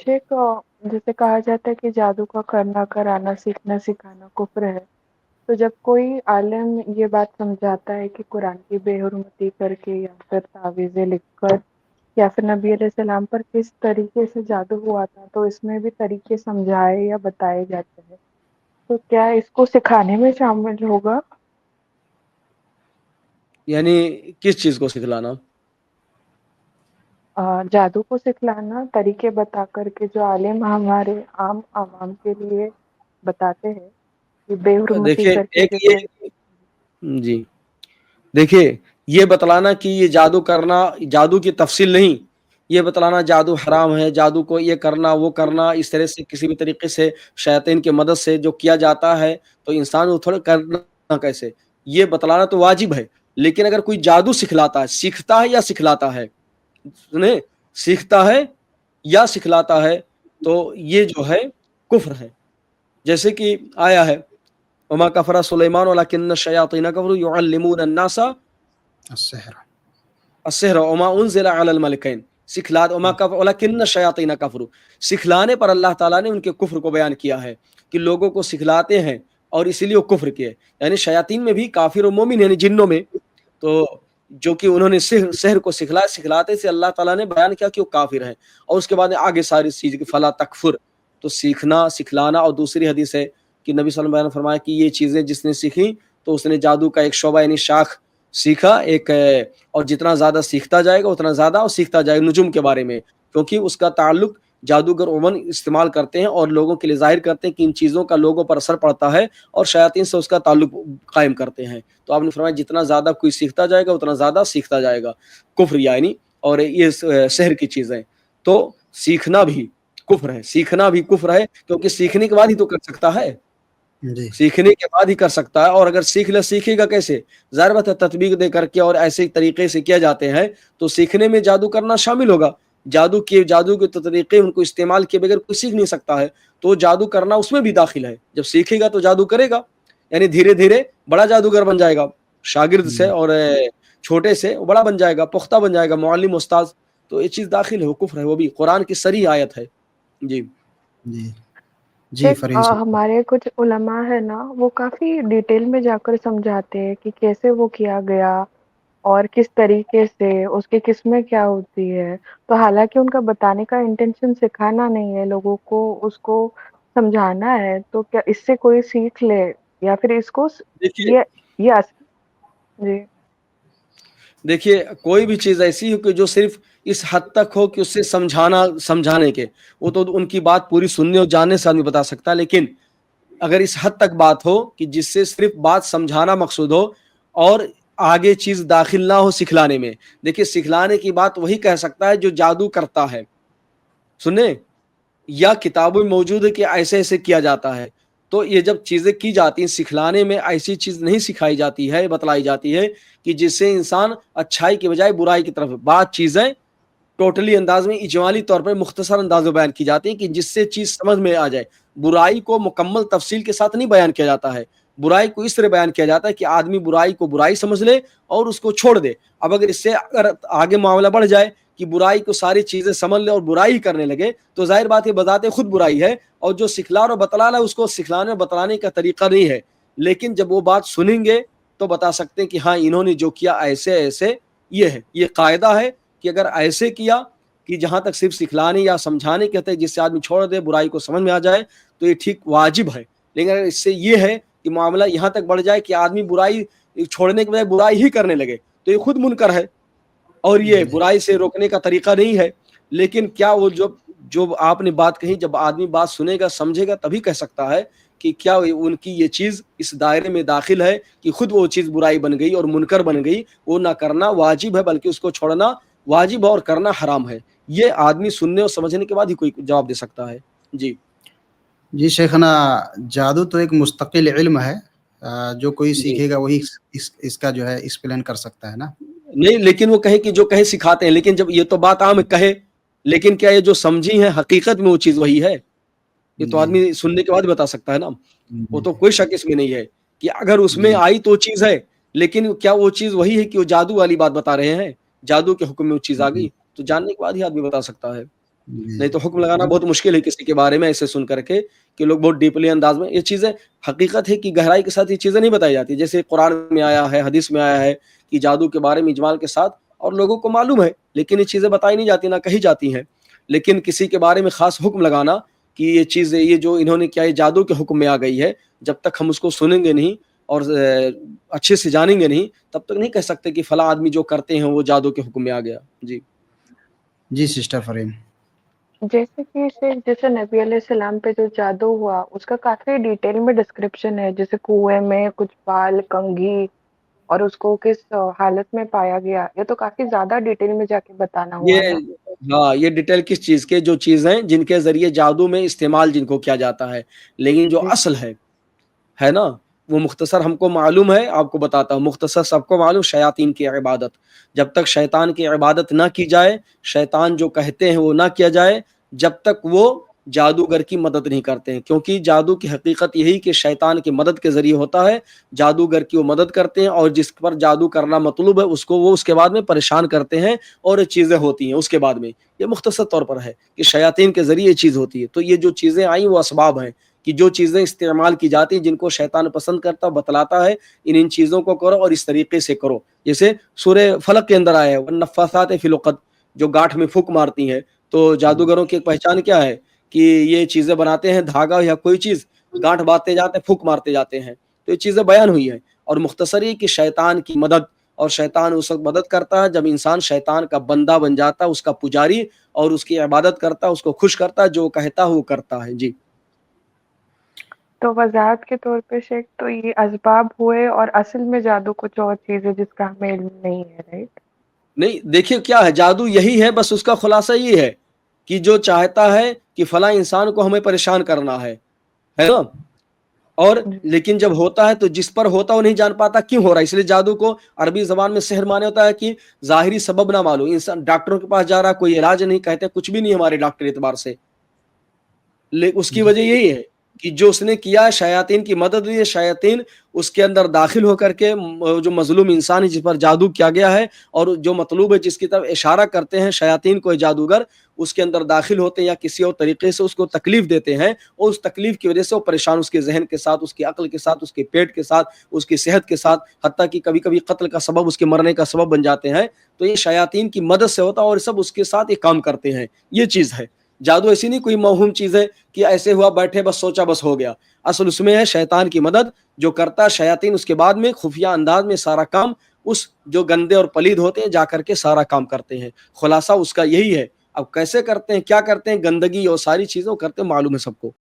شیخ جیسے کہا جاتا ہے کہ جادو کا کرنا کرانا سیکھنا سکھانا کفر ہے، تو جب کوئی عالم یہ بات سمجھاتا ہے کہ قرآن کی بے حرمتی کر کے یا پھر تعویذیں لکھ کر یا پھر نبی علیہ السلام پر کس طریقے سے جادو ہوا تھا، تو اس میں بھی طریقے سمجھائے یا بتائے جاتے ہیں، تو کیا اس کو سکھانے میں شامل ہوگا؟ یعنی کس چیز کو سکھلانا؟ جادو کو سکھلانا طریقے بتا کر کے جو عالم ہمارے عام عوام کے لیے بتاتے ہیں کہ بے حرمتی دیکھیے کر کے ایک جیسے یہ جی دیکھیے یہ بتلانا کہ یہ جادو کرنا جادو کی تفصیل نہیں، یہ بتلانا جادو حرام ہے، جادو کو یہ کرنا وہ کرنا اس طرح سے کسی بھی طریقے سے شیاطین کی مدد سے جو کیا جاتا ہے تو انسان وہ تھوڑا کرنا کیسے، یہ بتلانا تو واجب ہے۔ لیکن اگر کوئی جادو سکھلاتا ہے، سیکھتا ہے یا سکھلاتا ہے، سنیں، سیکھتا ہے یا سکھلاتا ہے تو یہ جو ہے کفر ہے۔ جیسے کہ آیا ہے وما کفر سلیمان ولکن الشیاطین کفروا یعلمون الناس السحر وما انزل علی الملکین، ولکن الشیاطین کفروا، سکھلانے پر اللہ تعالیٰ نے ان کے کفر کو بیان کیا ہے کہ لوگوں کو سکھلاتے ہیں اور اسی لیے وہ کفر کیے، یعنی شیاطین میں بھی کافر و مومن یعنی جنوں میں، تو جو کہ انہوں نے سحر کو سکھلاتے سے اللہ تعالیٰ نے بیان کیا کہ وہ کافر ہیں، اور اس کے بعد آگے ساری چیز کی فلا تکفر، تو سیکھنا سکھلانا۔ اور دوسری حدیث ہے کہ نبی صلی اللہ علیہ وسلم نے فرمایا کہ یہ چیزیں جس نے سیکھی تو اس نے جادو کا ایک شعبہ یعنی شاخ سیکھا ایک، اور جتنا زیادہ سیکھتا جائے گا اتنا زیادہ اور سیکھتا جائے گا نجوم کے بارے میں، کیونکہ اس کا تعلق جادوگر عموماً استعمال کرتے ہیں اور لوگوں کے لیے ظاہر کرتے ہیں کہ ان چیزوں کا لوگوں پر اثر پڑتا ہے اور شیاطین سے اس کا تعلق قائم کرتے ہیں۔ تو آپ نے فرمایا جتنا زیادہ کوئی سیکھتا جائے گا اتنا زیادہ سیکھتا جائے گا، کفر یعنی، اور یہ سحر کی چیزیں، تو سیکھنا بھی کفر ہے، سیکھنا بھی کفر ہے، کیونکہ سیکھنے کے بعد ہی تو کر سکتا ہے، سیکھنے کے بعد ہی کر سکتا ہے، اور اگر سیکھے گا کیسے؟ ظاہر بات ہے تطبیق دے کر کے اور ایسے طریقے سے کیا جاتے ہیں، تو سیکھنے میں جادو کرنا شامل ہوگا۔ جادو کے طریقے ان کو استعمال کیے بغیر کوئی سیکھ نہیں سکتا ہے، تو جادو کرنا اس میں بھی داخل ہے۔ جب سیکھے گا تو جادو کرے گا، یعنی دھیرے دھیرے بڑا جادوگر بن جائے گا، شاگرد سے اور چھوٹے سے بڑا بن جائے گا، پختہ بن جائے گا، معلم استاذ، تو یہ چیز داخل ہے، وہ کفر ہے، وہ بھی قرآن کی صریح آیت ہے۔ جی شیخ ہمارے کچھ علماء ہے نا، وہ کافی ڈیٹیل میں جا کر سمجھاتے ہیں کہ کیسے وہ کیا گیا اور کس طریقے سے اس کی قسمیں کیا ہوتی ہے، تو حالانکہ ان کا بتانے کا انٹینشن سکھانا نہیں ہے، لوگوں کو اس کو سمجھانا ہے، تو کیا اس سے کوئی سیکھ لے یا پھر اس کو دیکھیے یہ جی دیکھیے کوئی بھی چیز ایسی ہو کہ جو صرف اس حد تک ہو کہ اس سے سمجھانے کے، وہ تو ان کی بات پوری سننے اور جاننے سے آدمی بتا سکتا ہے، لیکن اگر اس حد تک بات ہو کہ جس سے صرف بات سمجھانا مقصود ہو اور آگے چیز داخل نہ ہو سکھلانے میں، دیکھیے سکھلانے کی بات وہی کہہ سکتا ہے جو جادو کرتا ہے، سنیں، یا کتابوں میں موجود ہے کہ ایسے ایسے کیا جاتا ہے، تو یہ جب چیزیں کی جاتی ہیں سکھلانے میں، ایسی چیز نہیں سکھائی جاتی ہے، بتلائی جاتی ہے کہ جس سے انسان اچھائی کی بجائے برائی کی طرف، بات چیزیں ٹوٹلی انداز میں اجمالی طور پر مختصر انداز میں بیان کی جاتی ہیں کہ جس سے چیز سمجھ میں آ جائے، برائی کو مکمل تفصیل کے ساتھ نہیں بیان کیا جاتا ہے، برائی کو اس طرح بیان کیا جاتا ہے کہ آدمی برائی کو برائی سمجھ لے اور اس کو چھوڑ دے۔ اب اگر اس سے اگر آگے معاملہ بڑھ جائے کہ برائی کو ساری چیزیں سمجھ لے اور برائی کرنے لگے، تو ظاہر بات یہ بذات خود برائی ہے، اور جو سکھلا اور بتلانا ہے اس کو سکھلانے اور بتلانے کا طریقہ نہیں ہے، لیکن جب وہ بات سنیں گے تو بتا سکتے ہیں کہ ہاں انہوں نے جو کیا ایسے ایسے، یہ ہے، یہ قاعدہ ہے کہ اگر ایسے کیا کہ جہاں تک صرف سکھلانے یا سمجھانے کہتے ہیں، جس سے آدمی چھوڑ دے برائی کو سمجھ میں آ جائے تو یہ ٹھیک واجب ہے، لیکن اگر اس سے یہ ہے کہ معاملہ یہاں تک بڑھ جائے کہ آدمی برائی چھوڑنے کے بجائے برائی ہی کرنے لگے تو یہ خود منکر ہے، اور یہ برائی سے روکنے کا طریقہ نہیں ہے۔ لیکن کیا وہ جو آپ نے بات کہی، جب آدمی بات سنے گا سمجھے گا تبھی کہہ سکتا ہے کہ کیا ان کی یہ چیز اس دائرے میں داخل ہے کہ خود وہ چیز برائی بن گئی اور منکر بن گئی، وہ نہ کرنا واجب ہے بلکہ اس کو چھوڑنا واجب اور کرنا حرام ہے۔ یہ آدمی سننے اور سمجھنے کے بعد ہی کوئی جواب دے سکتا ہے۔ جی شیخنا، جادو تو ایک مستقل علم ہے، جو کوئی سیکھے گا وہی اس کا جو ہے ایکسپلین کر سکتا ہے نا۔ نہیں، لیکن وہ کہیں کہ جو کہیں سکھاتے ہیں، لیکن جب یہ تو بات عام کہے، لیکن کیا یہ جو سمجھی ہے حقیقت میں وہ چیز وہی ہے؟ یہ تو آدمی سننے کے بعد بتا سکتا ہے نا، وہ تو کوئی شک اس میں نہیں ہے کہ اگر اس میں آئی تو چیز ہے، لیکن کیا وہ چیز وہی ہے کہ وہ جادو والی بات بتا رہے ہیں، جادو کے حکم میں وہ چیز آ گئی، تو جاننے کے بعد ہی آدمی بتا سکتا ہے۔ نہیں تو حکم لگانا بہت مشکل ہے کسی کے بارے میں ایسے سن کر کے کہ لوگ بہت ڈیپلی انداز میں یہ چیزیں حقیقت ہے کہ گہرائی کے ساتھ یہ چیزیں نہیں بتائی جاتی. جیسے قرآن میں آیا ہے, حدیث میں آیا ہے کہ جادو کے بارے میں اجمال کے ساتھ, اور لوگوں کو معلوم ہے, لیکن یہ چیزیں بتائی نہیں جاتی, نہ کہی جاتی ہیں. لیکن کسی کے بارے میں خاص حکم لگانا کہ یہ چیزیں, یہ جو انہوں نے کیا, یہ جادو کے حکم میں آ گئی ہے, جب تک ہم اس کو سنیں گے نہیں اور اچھے سے جانیں گے نہیں, تب تک نہیں کہہ سکتے کہ فلاں آدمی جو کرتے ہیں وہ جادو کے حکم میں آ گیا. جی جی سسٹر فریم. جیسے کہ جیسے نبی علیہ السلام پہ جو جادو ہوا اس کا کافی ڈیٹیل میں ڈسکرپشن ہے, جیسے کنویں میں کچھ بال کنگھی اور اس کو کس حالت میں پایا گیا, یہ تو کافی زیادہ ڈیٹیل میں جا کے بتانا ہوا یہ نا. ہاں, یہ ڈیٹیل کس چیز کے, جو چیزیں جن کے ذریعے جادو میں استعمال جن کو کیا جاتا ہے, لیکن جو جی اصل ہے نا, وہ مختصر ہم کو معلوم ہے, آپ کو بتاتا ہوں مختصر, سب کو معلوم, شیاطین کی عبادت. جب تک شیطان کی عبادت نہ کی جائے, شیطان جو کہتے ہیں وہ نہ کیا جائے, جب تک وہ جادوگر کی مدد نہیں کرتے ہیں, کیونکہ جادو کی حقیقت یہی کہ شیطان کی مدد کے ذریعے ہوتا ہے. جادوگر کی وہ مدد کرتے ہیں, اور جس پر جادو کرنا مطلوب ہے اس کو وہ اس کے بعد میں پریشان کرتے ہیں, اور یہ چیزیں ہوتی ہیں اس کے بعد میں. یہ مختصر طور پر ہے کہ شیاطین کے ذریعے یہ چیز ہوتی ہے. تو یہ جو چیزیں آئیں وہ اسباب ہیں کہ جو چیزیں استعمال کی جاتی ہیں, جن کو شیطان پسند کرتا بتلاتا ہے, ان چیزوں کو کرو اور اس طریقے سے کرو. جیسے سورہ فلق کے اندر آیا ہے والنفاثات فی العقد, جو گاٹھ میں پھونک مارتی ہیں. تو جادوگروں کی ایک پہچان کیا ہے کہ یہ چیزیں بناتے ہیں, دھاگا یا کوئی چیز, گاٹھ باندھتے جاتے ہیں, پھونک مارتے جاتے ہیں. تو یہ چیزیں بیان ہوئی ہیں, اور مختصر یہ کہ شیطان کی مدد, اور شیطان اس وقت مدد کرتا ہے جب انسان شیطان کا بندہ بن جاتا ہے, اس کا پجاری, اور اس کی عبادت کرتا ہے, اس کو خوش کرتا ہے, جو کہتا ہے وہ کرتا ہے. جی تو وضاحت کے طور پہ شیخ, تو یہ اسباب ہوئے اور اصل میں جادو کچھ اور چیز ہے جس کا ہمیں علم نہیں ہے, رائٹ؟ نہیں, دیکھیے کیا ہے, جادو یہی ہے, بس اس کا خلاصہ یہ ہے کہ جو چاہتا ہے کہ فلاں انسان کو ہمیں پریشان کرنا ہے نا, اور لیکن جب ہوتا ہے تو جس پر ہوتا ہے وہ نہیں جان پاتا کیوں ہو رہا ہے. اس لیے جادو کو عربی زبان میں سحر مانے ہوتا ہے کہ ظاہری سبب نہ معلوم. انسان ڈاکٹروں کے پاس جا رہا ہے, کوئی علاج نہیں, کہتے کچھ بھی نہیں ہمارے ڈاکٹر اعتبار سے, اس کی وجہ یہی ہے کہ جو اس نے کیا, شیاطین کی مدد لی ہے. شیاطین اس کے اندر داخل ہو کر کے جو مظلوم انسان ہے جس پر جادو کیا گیا ہے, اور جو مطلوب ہے جس کی طرف اشارہ کرتے ہیں شیاطین کو جادوگر, اس کے اندر داخل ہوتے ہیں یا کسی اور طریقے سے اس کو تکلیف دیتے ہیں, اور اس تکلیف کی وجہ سے وہ پریشان, اس کے ذہن کے ساتھ, اس کی عقل کے ساتھ, اس کے پیٹ کے ساتھ, اس کی صحت کے ساتھ, حتیٰ کہ کبھی کبھی قتل کا سبب, اس کے مرنے کا سبب بن جاتے ہیں. تو یہ شیاطین کی مدد سے ہوتا ہے, اور سب اس کے ساتھ ایک کام کرتے ہیں. یہ چیز ہے جادو, ایسی نہیں کوئی موہوم چیز ہے کہ ایسے ہوا بیٹھے بس سوچا بس ہو گیا. اصل اس میں ہے شیطان کی مدد, جو کرتا ہے شیاطین, اس کے بعد میں خفیہ انداز میں سارا کام اس جو گندے اور پلید ہوتے ہیں جا کر کے سارا کام کرتے ہیں. خلاصہ اس کا یہی ہے. اب کیسے کرتے ہیں, کیا کرتے ہیں, گندگی اور ساری چیزوں کرتے ہیں, معلوم ہے سب کو.